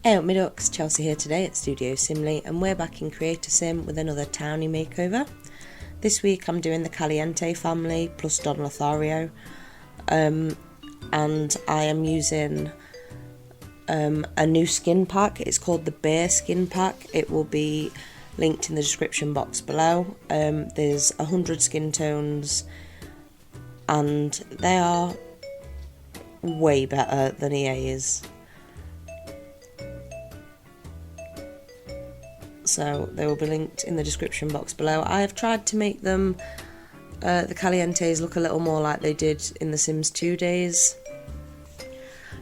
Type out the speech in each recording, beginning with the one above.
Hey up my ducks, Chelsea here today at Studio Simly, and we're back in Creator Sim with another townie makeover. This week I'm doing the Caliente family plus Don Lothario, and I am using a new skin pack. It's called the Bear Skin Pack. It will be linked in the description box below. There's 100 skin tones and they are way better than EA is. So they will be linked in the description box below. I have tried to make them, the Calientes, look a little more like they did in The Sims 2 days.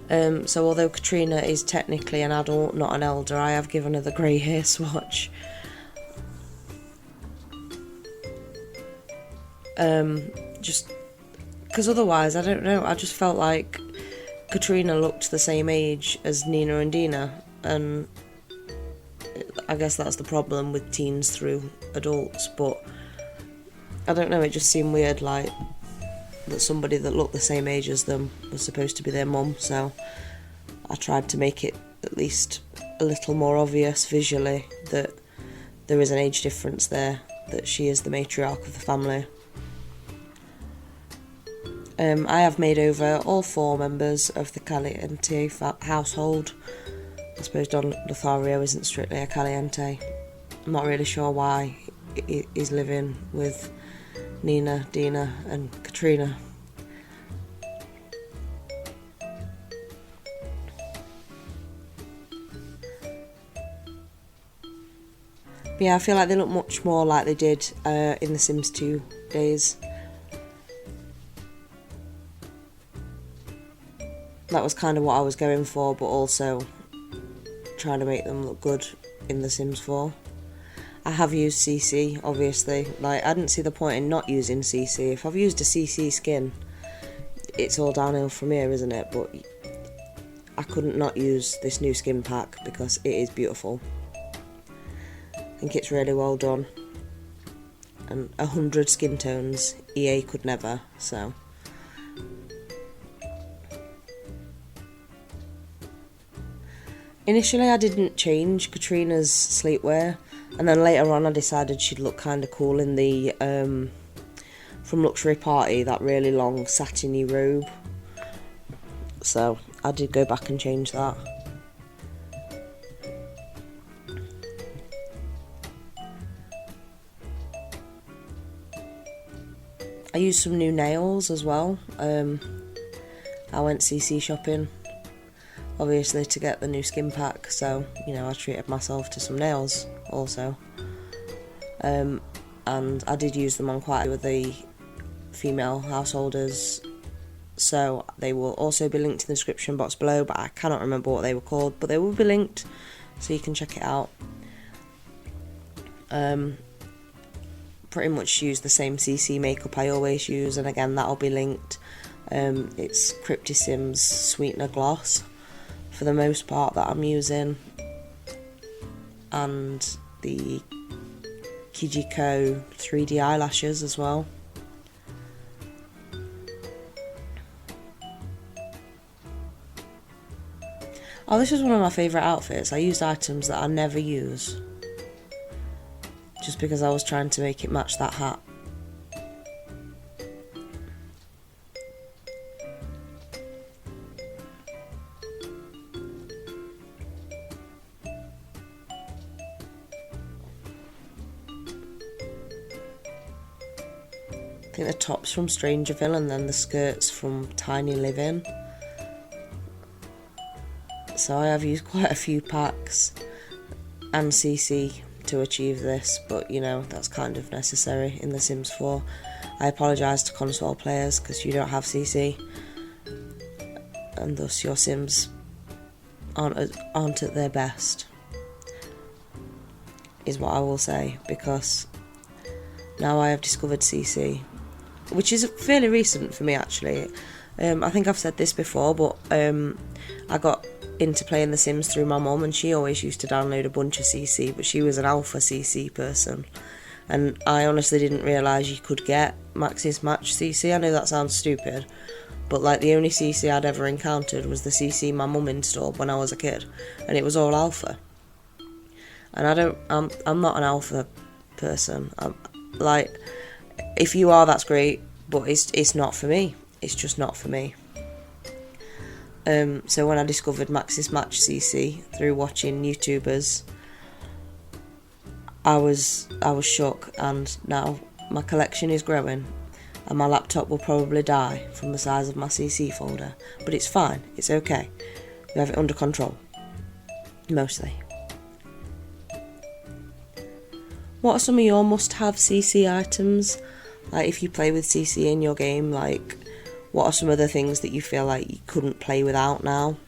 So although Katrina is technically an adult, not an elder, I have given her the grey hair swatch. Just because otherwise, I don't know, I just felt like Katrina looked the same age as Nina and Dina, and I guess that's the problem with teens through adults, but I don't know, it just seemed weird, like, that somebody that looked the same age as them was supposed to be their mum, so I tried to make it at least a little more obvious visually that there is an age difference there, that she is the matriarch of the family. I have made over all 4 members of the Caliente household. I suppose Don Lothario isn't strictly a Caliente. I'm not really sure why he's living with Nina, Dina and Katrina. But yeah, I feel like they look much more like they did in The Sims 2 days. That was kind of what I was going for, but also trying to make them look good in The Sims 4. I have used CC, obviously. Like, I didn't see the point in not using CC. If I've used a CC skin, it's all downhill from here, isn't it? But I couldn't not use this new skin pack because it is beautiful. I think it's really well done. And 100 skin tones, EA could never, so. Initially I didn't change Katrina's sleepwear, and then later on I decided she'd look kind of cool in the From Luxury Party, that really long satiny robe. So I did go back and change that. I used some new nails as well. I went CC shopping, obviously, to get the new skin pack, so, you know, I treated myself to some nails also. And I did use them on quite a few of the female householders, so they will also be linked in the description box below, but I cannot remember what they were called, but they will be linked, so you can check it out. Pretty much use the same CC makeup I always use, and again, that'll be linked. It's Cryptisim's Sweetener Gloss, for the most part, that I'm using, and the Kijiko 3D eyelashes as well. Oh, this is one of my favourite outfits. I used items that I never use, just because I was trying to make it match that hat. I think the top's from Strangerville and then the skirt's from Tiny Living. So I have used quite a few packs and CC to achieve this, but you know, that's kind of necessary in The Sims 4. I apologise to console players because you don't have CC, and thus your Sims aren't at their best, is what I will say, because now I have discovered CC, which is fairly recent for me actually. I think I've said this before, but I got into playing The Sims through my mum, and she always used to download a bunch of CC, but she was an alpha CC person, and I honestly didn't realise you could get Maxis Match CC. I know that sounds stupid, but like the only CC I'd ever encountered was the CC my mum installed when I was a kid, and it was all alpha. And I'm not an alpha person. Like, if you are, that's great, but it's not for me. It's just not for me. So when I discovered Maxis Match CC through watching YouTubers, I was shook, and now my collection is growing, and my laptop will probably die from the size of my CC folder, but it's fine, it's okay. We have it under control, mostly. What are some of your must-have CC items? Like, if you play with CC in your game, like, what are some of the things that you feel like you couldn't play without now?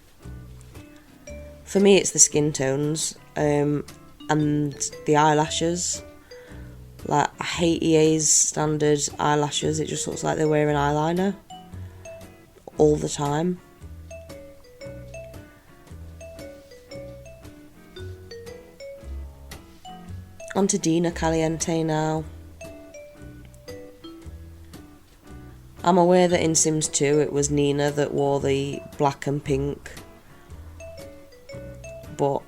For me, it's the skin tones, and the eyelashes. Like, I hate EA's standard eyelashes. It just looks like they're wearing eyeliner all the time. On to Dina Caliente now. I'm aware that in Sims 2 it was Nina that wore the black and pink, but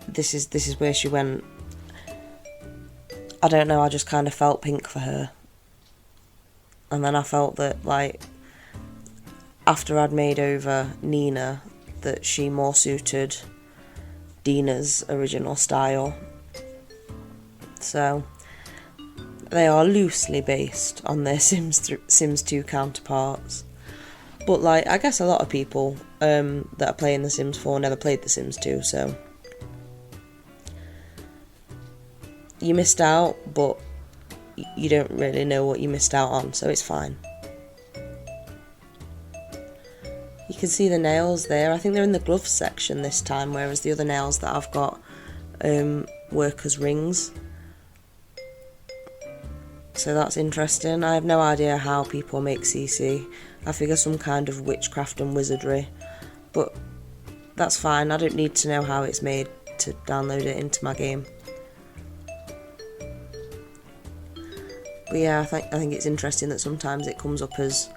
this is where she went. I don't know, I just kind of felt pink for her. And then I felt that, like, after I'd made over Nina, that she more suited Dina's original style. So they are loosely based on their Sims 2 counterparts. But, like, I guess a lot of people that are playing The Sims 4 never played The Sims 2, so you missed out, but you don't really know what you missed out on, so it's fine. You can see the nails there. I think they're in the gloves section this time, whereas the other nails that I've got work as rings. So that's interesting. I have no idea how people make CC. I figure some kind of witchcraft and wizardry, but that's fine. I don't need to know how it's made to download it into my game. But yeah, I think it's interesting that sometimes it comes up as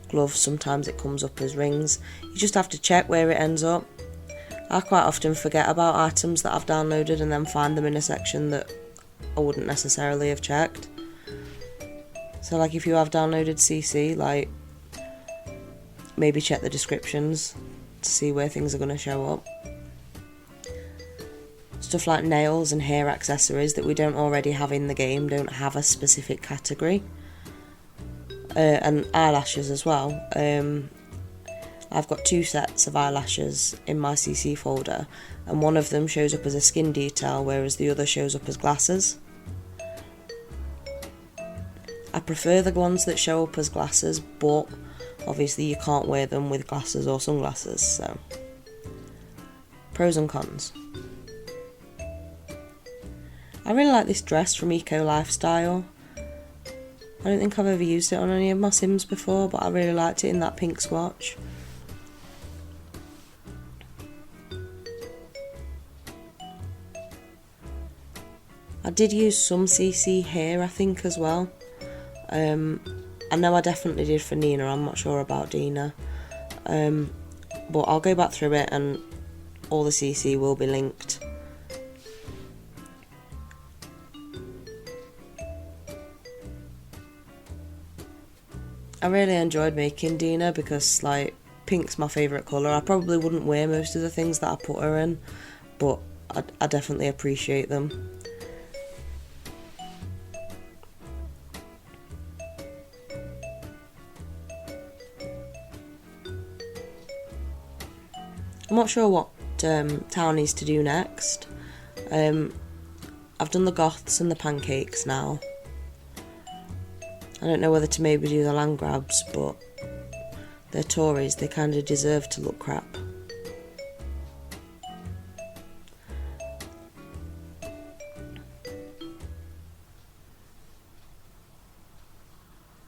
gloves, sometimes it comes up as rings. You just have to check where it ends up. I quite often forget about items that I've downloaded and then find them in a section that I wouldn't necessarily have checked. So, like, if you have downloaded CC, like, maybe check the descriptions to see where things are going to show up. Stuff like nails and hair accessories that we don't already have in the game don't have a specific category. And eyelashes as well. I've got 2 sets of eyelashes in my CC folder, and one of them shows up as a skin detail, whereas the other shows up as glasses. I prefer the ones that show up as glasses, but obviously you can't wear them with glasses or sunglasses, so pros and cons. I really like this dress from Eco Lifestyle. I don't think I've ever used it on any of my Sims before, but I really liked it in that pink swatch. I did use some CC hair, I think, as well. I know I definitely did for Nina, I'm not sure about Dina. But I'll go back through it and all the CC will be linked. I really enjoyed making Dina because, like, pink's my favourite colour. I probably wouldn't wear most of the things that I put her in, but I definitely appreciate them. I'm not sure what Townie's to do next. I've done the goths and the pancakes now. I don't know whether to maybe do the land grabs, but they're Tories, they kind of deserve to look crap.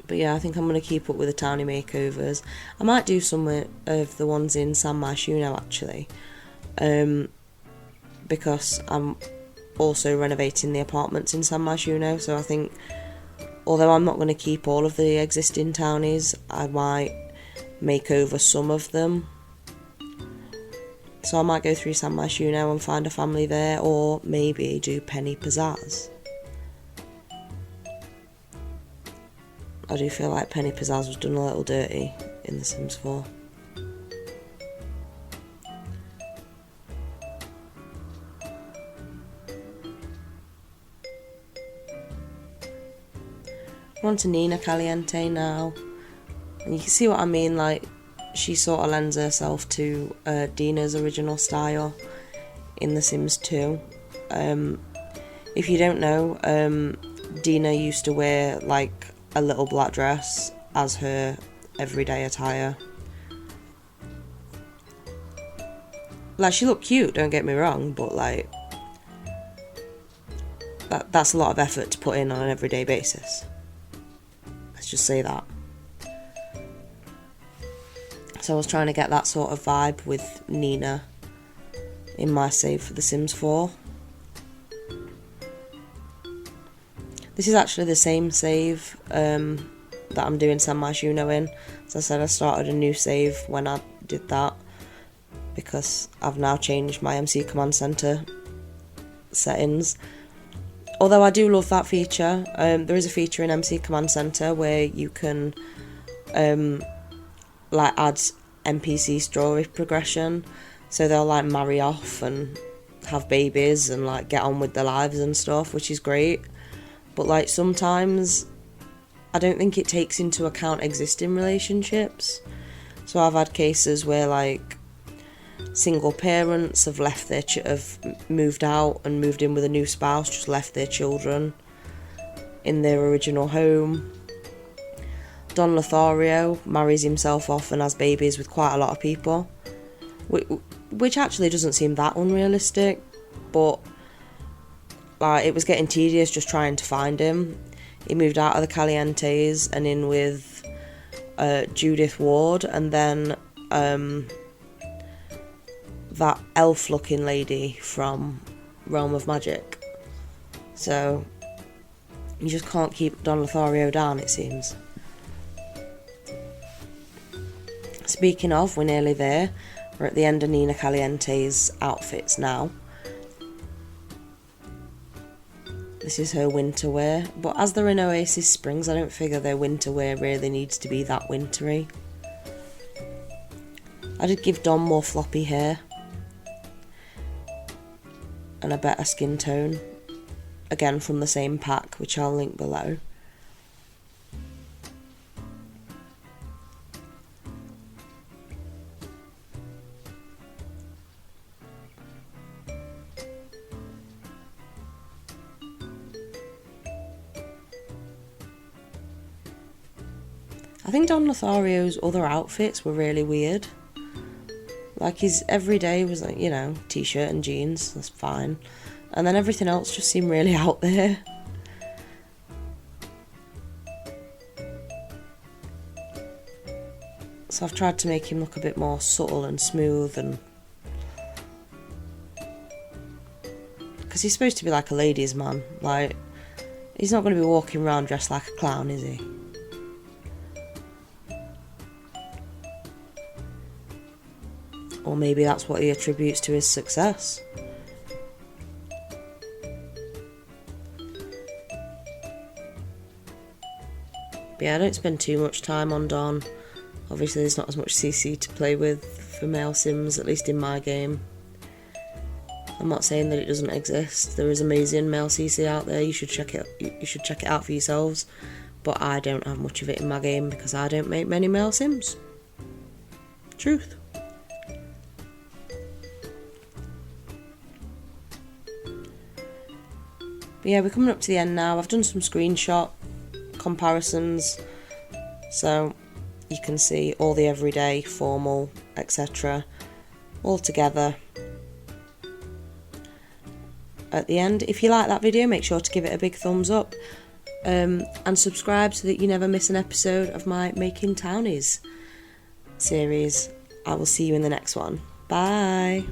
But yeah, I think I'm going to keep up with the Townie makeovers. I might do some of the ones in San Myshuno actually, because I'm also renovating the apartments in San Myshuno, so I think although I'm not going to keep all of the existing townies, I might make over some of them. So I might go through San Myshuno and find a family there, or maybe do Penny Pizzazz. I do feel like Penny Pizzazz was done a little dirty in The Sims 4. We're on to Nina Caliente now, and you can see what I mean, like, she sort of lends herself to Dina's original style in The Sims 2. If you don't know, Dina used to wear like a little black dress as her everyday attire. Like, she looked cute, don't get me wrong, but like that's a lot of effort to put in on an everyday basis. Let's just say that. So I was trying to get that sort of vibe with Nina in my save for The Sims 4. This is actually the same save that I'm doing San Myshuno in. As I said, I started a new save when I did that, because I've now changed my MC Command Center settings. Although I do love that feature. There is a feature in MC Command Center where you can like add NPC story progression, so they'll like marry off and have babies and like get on with their lives and stuff, which is great. But like sometimes I don't think it takes into account existing relationships. So I've had cases where like single parents have left their have moved out and moved in with a new spouse, just left their children in their original home. Don Lothario marries himself off and has babies with quite a lot of people, which actually doesn't seem that unrealistic, but like it was getting tedious just trying to find him. He moved out of the Calientes and in with Judith Ward, and then that elf-looking lady from Realm of Magic. So you just can't keep Don Lothario down, it seems. Speaking of, we're nearly there. We're at the end of Nina Caliente's outfits now. This is her winter wear, but as they're in Oasis Springs, I don't figure their winter wear really needs to be that wintry. I did give Dom more floppy hair and a better skin tone, again from the same pack, which I'll link below. I think Don Lothario's other outfits were really weird. Like his everyday was like, you know, t-shirt and jeans, that's fine. And then everything else just seemed really out there. So I've tried to make him look a bit more subtle and smooth, and because he's supposed to be like a ladies' man. Like, he's not going to be walking around dressed like a clown, is he? Or maybe that's what he attributes to his success. But yeah, I don't spend too much time on Don. Obviously there's not as much CC to play with for male Sims, at least in my game. I'm not saying that it doesn't exist. There is amazing male CC out there. You should check it out for yourselves. But I don't have much of it in my game because I don't make many male Sims. Truth. But yeah, we're coming up to the end now. I've done some screenshot comparisons, so you can see all the everyday, formal, etc. all together at the end. If you like that video, make sure to give it a big thumbs up, and subscribe so that you never miss an episode of my Making Townies series. I will see you in the next one. Bye.